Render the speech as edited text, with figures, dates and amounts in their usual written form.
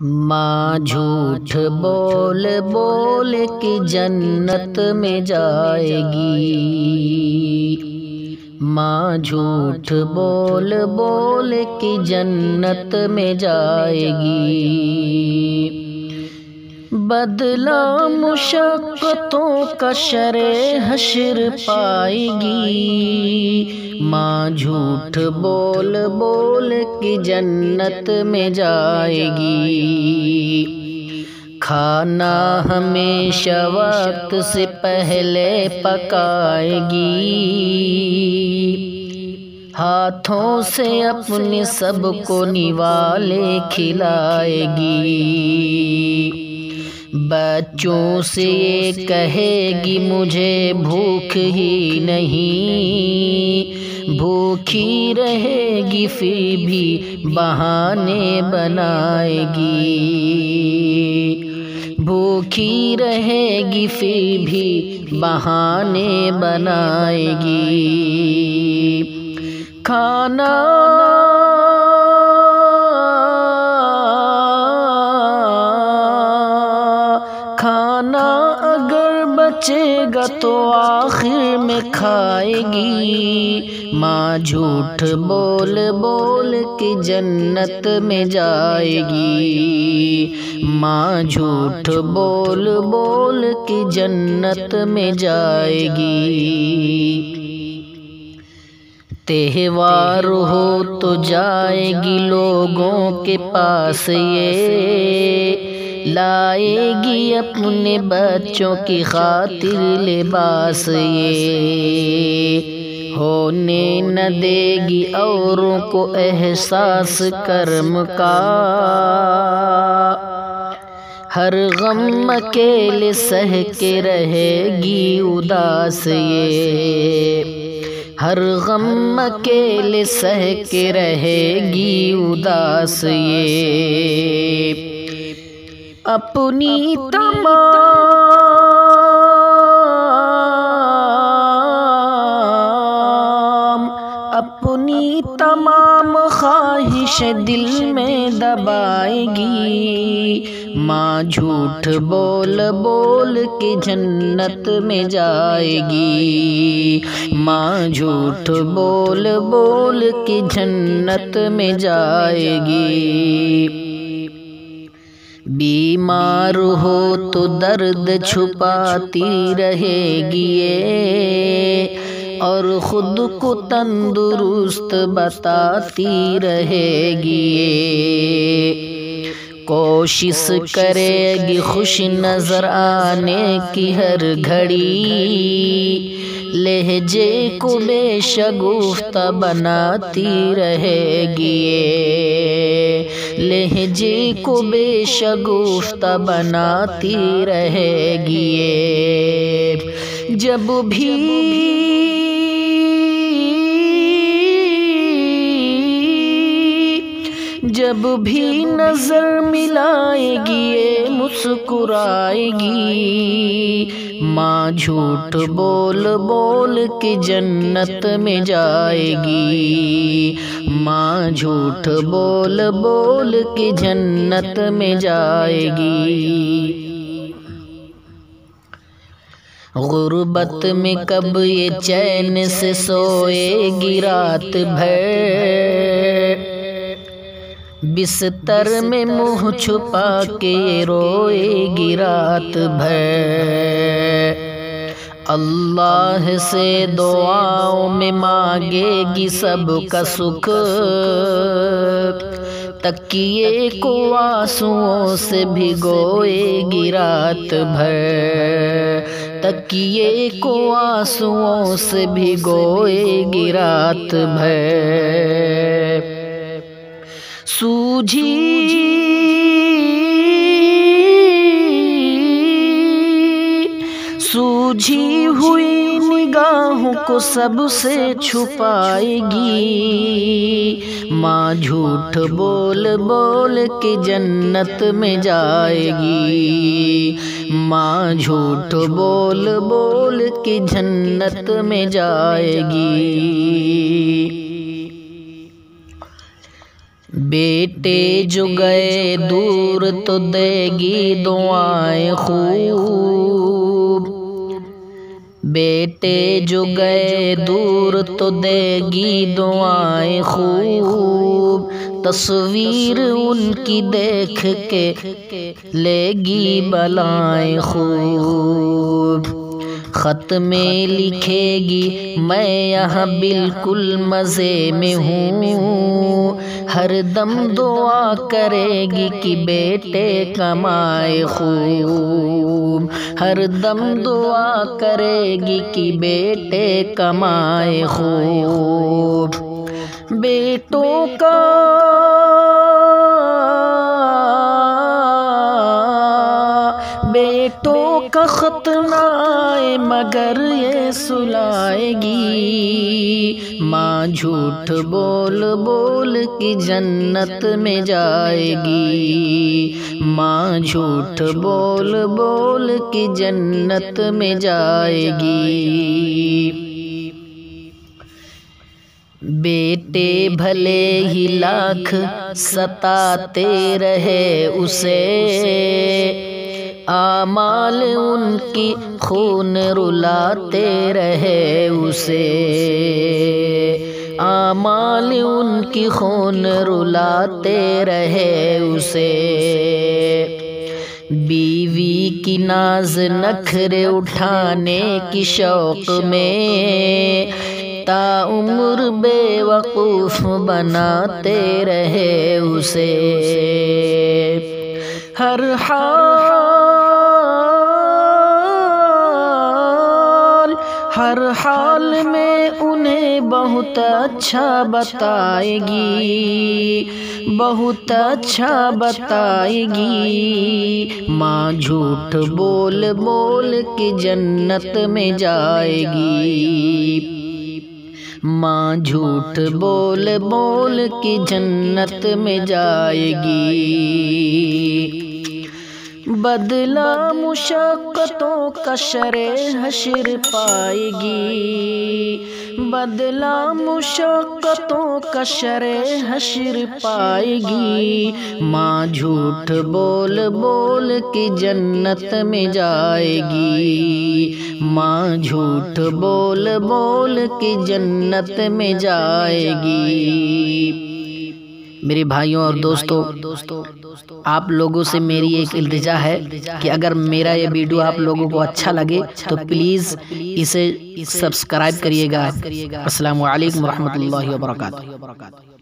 माँ झूठ बोल बोल के जन्नत में जाएगी। माँ झूठ बोल बोल के जन्नत में जाएगी। बदला मुशक्क़तों का शरे हश्र पाएगी। माँ झूठ बोल बोल के जन्नत में जाएगी। खाना हमेशा वक्त से पहले पकाएगी। हाथों से अपने सबको निवाले खिलाएगी। बच्चों से ये कहेगी मुझे भूख ही नहीं। भूखी रहेगी फिर भी बहाने बनाएगी। भूखी रहेगी फिर भी बहाने बनाएगी। खाना अगर बचेगा तो आखिर में खाएगी। माँ झूठ बोल बोल के जन्नत में जाएगी। माँ झूठ बोल बोल के जन्नत में जाएगी। त्योहार हो तो जाएगी लोगों के पास ये। लाएगी अपने बच्चों की खातिर लिबास ये। होने न देगी औरों को एहसास कर्म का। हर गम अकेले सह के रहेगी उदास ये। हर गम अकेले सह के रहेगी उदास ये। अपनी तमाम ख्वाहिश दिल में दबाएगी। माँ झूठ बोल बोल के जन्नत में जाएगी। माँ झूठ बोल बोल के जन्नत में जाएगी। बीमार हो तो दर्द छुपाती रहेगी ये। और खुद को तंदुरुस्त बताती रहेगी ये। कोशिश करेगी खुश नजर आने की हर घड़ी। लहजे को बेशगुफ्ता बनाती रहेगी ये। लहजे को बेशगुफ्ता बनाती रहेगी ये। जब भी नजर मिलाएगी ये मुस्कुराएगी। माँ झूठ बोल बोल के जन्नत में जाएगी। माँ झूठ बोल बोल के जन्नत में जाएगी। गुर्बत में कब ये चैन से सोएगी रात भर। बिस्तर में मुँह छुपा के रोएगी रात भर। अल्लाह से दुआओं में मांगेगी सबका सुख। तकिए को आंसुओं से भिगोएगी रात भर। तकिए को आंसुओं से भिगोएगी रात भर। सूझी हुई निगाहों को सबसे छुपाएगी। माँ झूठ बोल बोल के जन्नत में जाएगी। माँ झूठ बोल बोल के जन्नत में जाएगी। बेटे जो गए दूर तो देगी दुआएं खूब। बेटे जो गए दूर तो देगी दुआएं खूब। तस्वीर उनकी देख के लेगी बलाएं खूब। खत में लिखेगी मैं यहाँ बिल्कुल मज़े में हूँ। हर दम दुआ करेगी कि बेटे कमाए खूब। हर दम दुआ करेगी कि बेटे कमाए खूब। बेटों का खत ना आए मगर ये सुलाएगी। माँ झूठ बोल बोल की जन्नत में जाएगी। माँ झूठ बोल बोल की जन्नत में जाएगी। बेटे भले ही लाख सताते रहे उसे। आमाल उनकी खून रुलाते रहे उसे। आमाल उनकी खून रुलाते रहे उसे। बीवी की नाज नखरे उठाने की शौक में ताउम्र बेवकूफ़ बनाते रहे उसे। हर हाल में उन्हें बहुत अच्छा बताएगी। बहुत अच्छा बताएगी। माँ झूठ बोल बोल के जन्नत में जाएगी। माँ झूठ बोल बोल के जन्नत में जाएगी। बदला मुशक्क़तों का शरे हश्र पाएगी। बदला मुशक्क़तों का शरे हश्र पाएगी। माँ झूठ बोल बोल के जन्नत में जाएगी। माँ झूठ बोल बोल के जन्नत में जाएगी। मेरे भाइयों और दोस्तों, आप लोगों से मेरी एक इल्तिजा है कि अगर मेरा ये वीडियो आप लोगों को अच्छा लगे तो प्लीज़ इसे सब्सक्राइब करिएगा। अस्सलामु अलैकुम रहमतुल्लाहि व बरकातुहू।